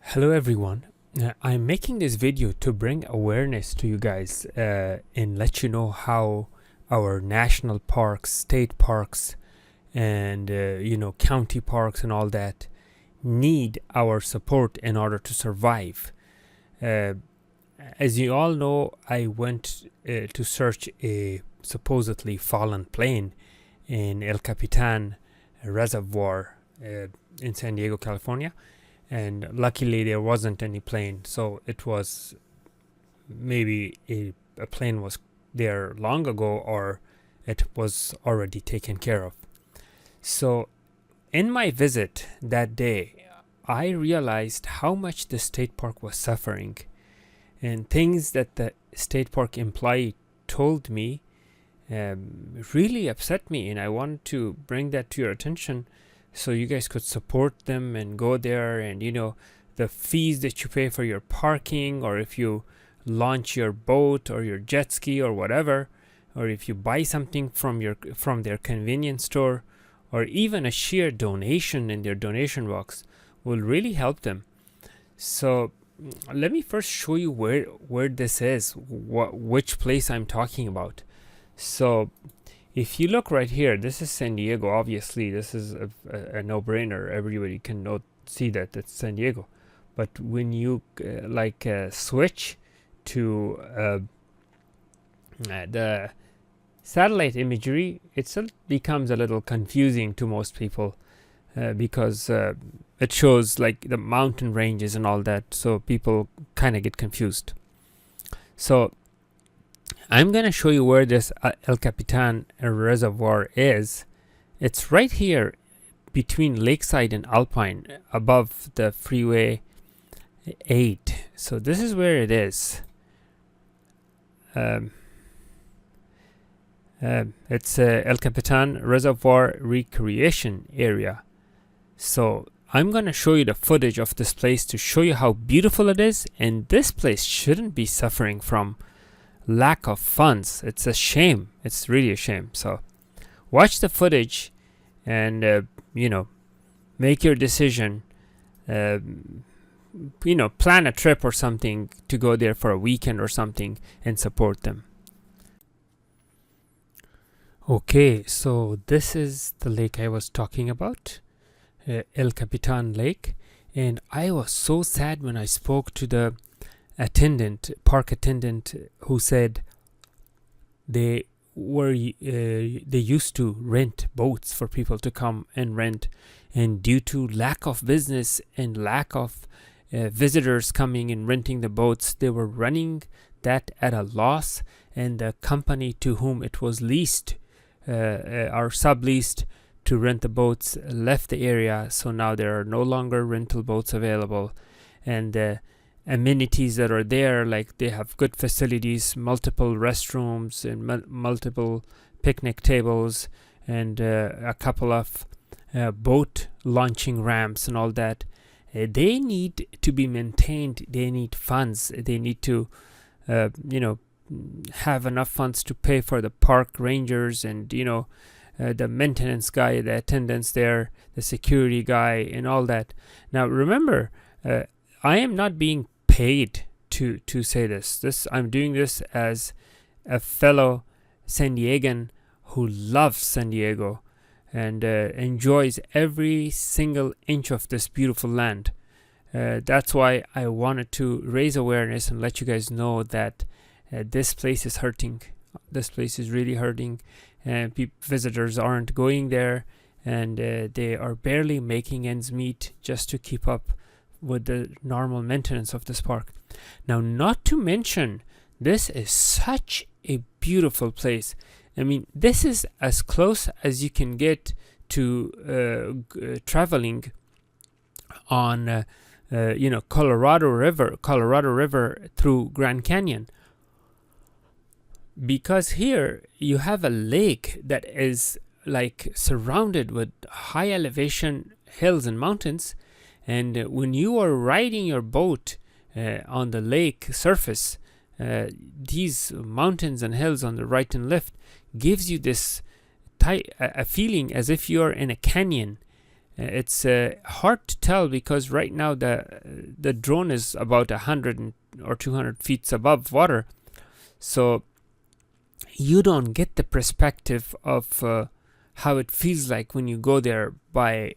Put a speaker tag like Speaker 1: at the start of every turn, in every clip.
Speaker 1: Hello everyone. I'm making this video to bring awareness to you guys and let you know how our national parks, state parks, and county parks and all that need our support in order to survive. As you all know, I went to search a supposedly fallen plane in El Capitan Reservoir in San Diego, California. And luckily there wasn't any plane, so it was maybe a plane was there long ago, or it was already taken care of. So in my visit that day, I realized how much the state park was suffering, and things that the state park employee told me really upset me, and I wanted to bring that to your attention so you guys could support them and go there. And the fees that you pay for your parking, or if you launch your boat or your jet ski or whatever, or if you buy something from their convenience store, or even a sheer donation in their donation box, will really help them. So let me first show you where this is, which place I'm talking about. So if you look right here, this is San Diego. Obviously, this is a no-brainer. Everybody can see that it's San Diego. But when you switch to the satellite imagery, it becomes a little confusing to most people because it shows like the mountain ranges and all that. So people kind of get confused. So I'm going to show you where this El Capitan Reservoir is. It's right here between Lakeside and Alpine, above the Freeway 8. So this is where it is. It's El Capitan Reservoir Recreation Area. So I'm going to show you the footage of this place to show you how beautiful it is. And this place shouldn't be suffering from lack of funds. It's a shame. It's really a shame. So watch the footage and make your decision. Plan a trip or something to go there for a weekend or something and support them. Okay, so this is the lake I was talking about, El Capitan Lake. And I was so sad when I spoke to the park attendant, who said they used to rent boats for people to come and rent, and due to lack of business and lack of visitors coming and renting the boats, they were running that at a loss, and the company to whom it was leased or subleased to rent the boats left the area. So now there are no longer rental boats available, and amenities that are there, like they have good facilities, multiple restrooms and multiple picnic tables, and a couple of boat launching ramps and all that. They need to be maintained. They need funds. They need to have enough funds to pay for the park rangers and the maintenance guy, the attendants there, the security guy, and all that. Now remember, I am not being paid to say this. I'm doing this as a fellow San Diegan who loves San Diego and enjoys every single inch of this beautiful land. That's why I wanted to raise awareness and let you guys know that this place is hurting. This place is really hurting, and visitors aren't going there, and they are barely making ends meet just to keep up with the normal maintenance of this park. Now, not to mention, this is such a beautiful place. I mean, this is as close as you can get to traveling on Colorado River through Grand Canyon, because here you have a lake that is like surrounded with high elevation hills and mountains. And when you are riding your boat on the lake surface, these mountains and hills on the right and left gives you this a feeling as if you are in a canyon. It's hard to tell because right now the the drone is about 100 or 200 feet above water, so you don't get the perspective of how it feels like when you go there by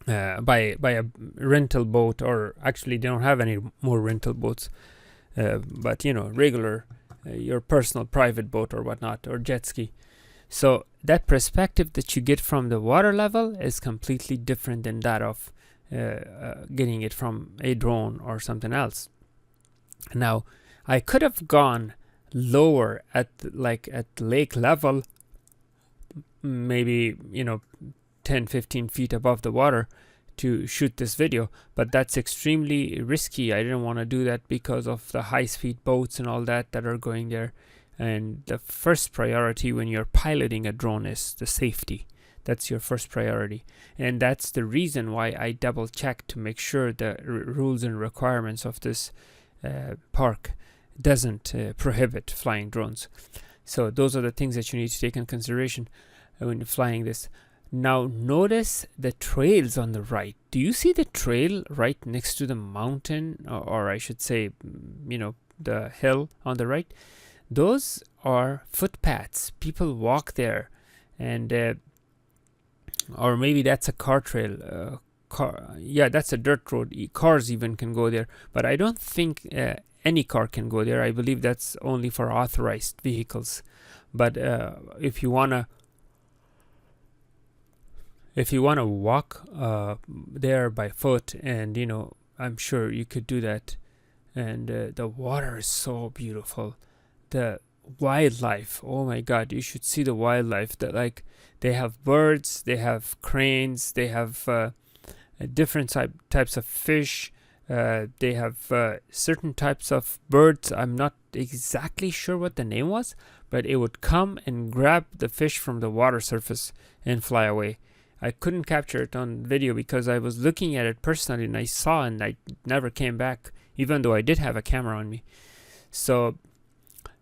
Speaker 1: a rental boat, or actually they don't have any more rental boats, but regular your personal private boat or whatnot, or jet ski. So that perspective that you get from the water level is completely different than that of getting it from a drone or something else. Now, I could have gone lower at lake level, maybe 10-15 feet above the water, to shoot this video, but that's extremely risky. I didn't want to do that because of the high-speed boats and all that are going there. And the first priority when you're piloting a drone is the safety. That's your first priority, and that's the reason why I double check to make sure the rules and requirements of this park doesn't prohibit flying drones. So those are the things that you need to take in consideration when you're flying this. Now notice the trails on the right. Do you see the trail right next to the mountain, or I should say, the hill on the right? Those are footpaths. People walk there, and or maybe that's a car trail. That's a dirt road. Cars even can go there, but I don't think any car can go there. I believe that's only for authorized vehicles. But if you wanna walk there by foot, and I'm sure you could do that. And the water is so beautiful. The wildlife, oh my god, you should see the wildlife. They have birds, they have cranes, they have different types of fish, they have certain types of birds. I'm not exactly sure what the name was, but it would come and grab the fish from the water surface and fly away. I couldn't capture it on video because I was looking at it personally, and I saw, and I never came back, even though I did have a camera on me. So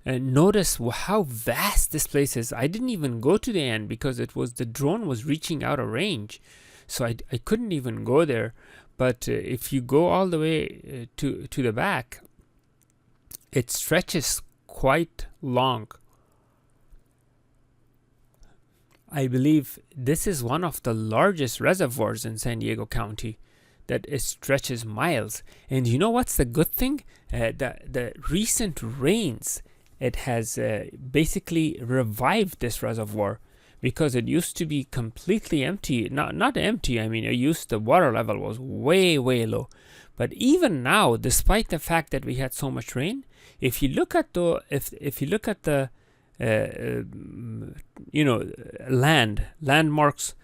Speaker 1: and notice how vast this place is. I didn't even go to the end because the drone was reaching out of range, so I couldn't even go there. But if you go all the way to the back, it stretches quite long. I believe this is one of the largest reservoirs in San Diego County, that it stretches miles. And you know what's the good thing? The recent rains, it has basically revived this reservoir, because it used to be completely empty. Not empty, I mean, the water level was way low. But even now, despite the fact that we had so much rain, if you look at the landmarks,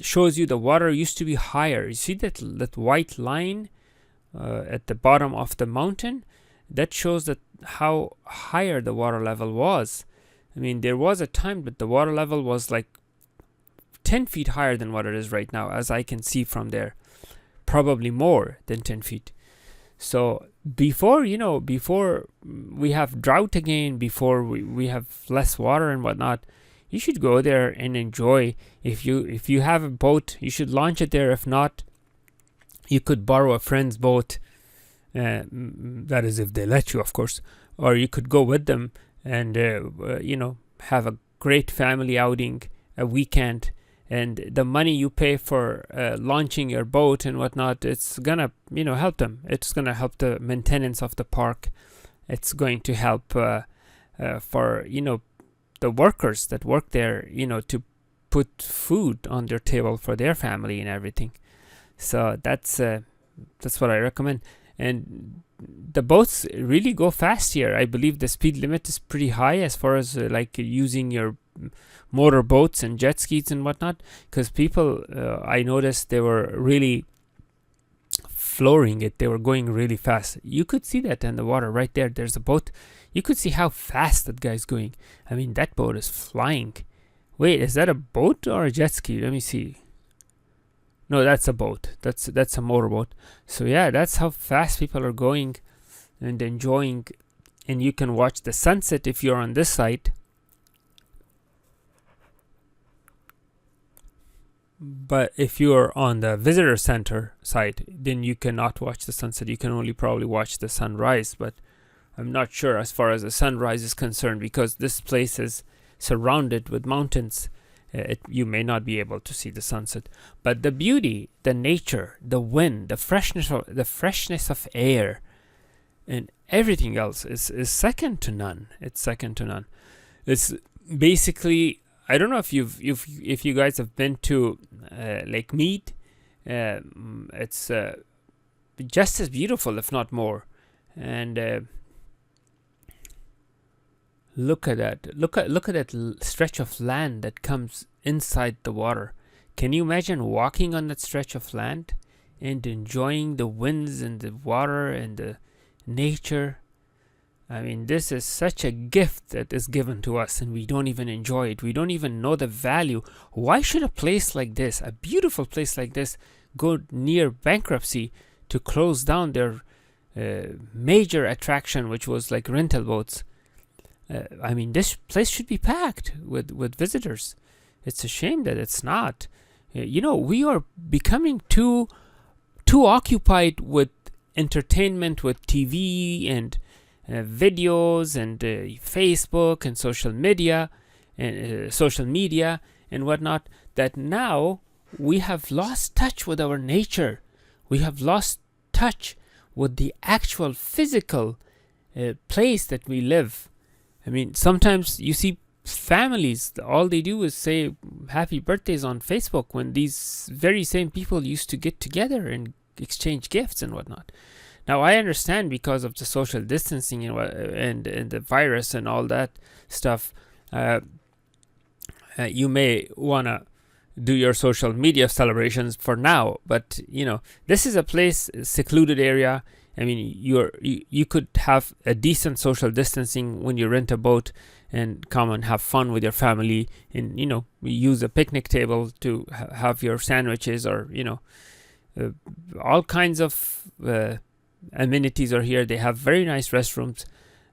Speaker 1: shows you the water used to be higher. You see that white line at the bottom of the mountain? That shows that how higher the water level was. I mean, there was a time that the water level was like 10 feet higher than what it is right now, as I can see from there. Probably more than 10 feet. So before we have drought again, before we have less water and whatnot, you should go there and enjoy. If you have a boat, you should launch it there. If not, you could borrow a friend's boat. That is if they let you, of course. Or you could go with them and have a great family outing, a weekend. And the money you pay for launching your boat and whatnot, it's gonna help them. It's gonna help the maintenance of the park. It's going to help for the workers that work there, to put food on their table for their family and everything. So that's what I recommend. And the boats really go fast here. I believe the speed limit is pretty high as far as using your motor boats and jet skis and whatnot, because people, I noticed they were really flooring it. They were going really fast. You could see that in the water right there. There's a boat. You could see how fast that guy's going. I mean, that boat is flying. Wait, is that a boat or a jet ski? Let me see. No, that's a boat. That's a motorboat. So yeah, that's how fast people are going and enjoying. And you can watch the sunset if you're on this side. But if you're on the visitor center side, then you cannot watch the sunset. You can only probably watch the sunrise. But I'm not sure as far as the sunrise is concerned, because this place is surrounded with mountains. You may not be able to see the sunset. But the beauty, the nature, the wind, the freshness of air, and everything else is second to none. It's second to none. It's basically, I don't know if if you guys have been to Lake Mead. It's just as beautiful, if not more. And look at that! Look at that stretch of land that comes inside the water. Can you imagine walking on that stretch of land and enjoying the winds and the water and the nature? I mean, this is such a gift that is given to us, and we don't even enjoy it. We don't even know the value. Why should a place like this, a beautiful place like this, go near bankruptcy to close down their major attraction, which was like rental boats? I mean, this place should be packed with visitors. It's a shame that it's not. We are becoming too occupied with entertainment, with TV and videos and Facebook and social media and whatnot, that now we have lost touch with our nature. We have lost touch with the actual physical place that we live. I mean, sometimes you see families, all they do is say happy birthdays on Facebook, when these very same people used to get together and exchange gifts and whatnot. Now, I understand, because of the social distancing and the virus and all that stuff, you may want to do your social media celebrations for now. But, this is a place, a secluded area. I mean, you could have a decent social distancing when you rent a boat and come and have fun with your family, and, use a picnic table to have your sandwiches, or, all kinds of amenities are here. They have very nice restrooms.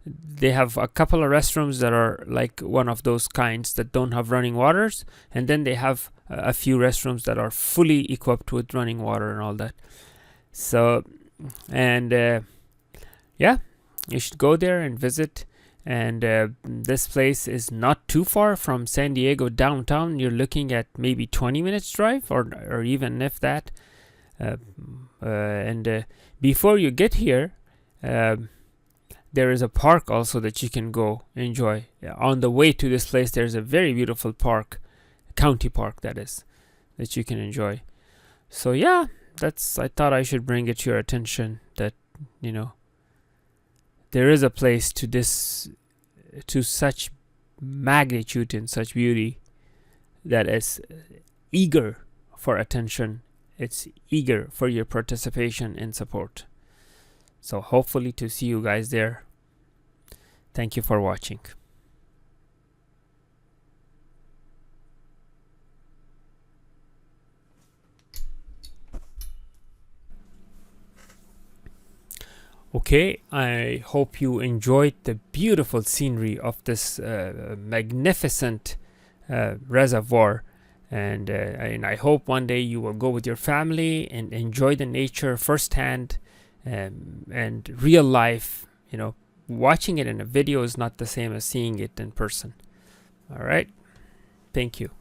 Speaker 1: They have a couple of restrooms that are like one of those kinds that don't have running waters, and then they have a few restrooms that are fully equipped with running water and all that. So, and yeah, you should go there and visit. And this place is not too far from San Diego downtown. You're looking at maybe 20 minutes drive, or even if that. And before you get here, there is a park also that you can go enjoy. On the way to this place, there's a very beautiful park, county park that is, that you can enjoy. So yeah, I thought I should bring it to your attention that, there is a place to such magnitude and such beauty that is eager for attention. It's eager for your participation and support. So hopefully to see you guys there. Thank you for watching. Okay, I hope you enjoyed the beautiful scenery of this magnificent reservoir. And I hope one day you will go with your family and enjoy the nature firsthand, and real life. Watching it in a video is not the same as seeing it in person. All right. Thank you.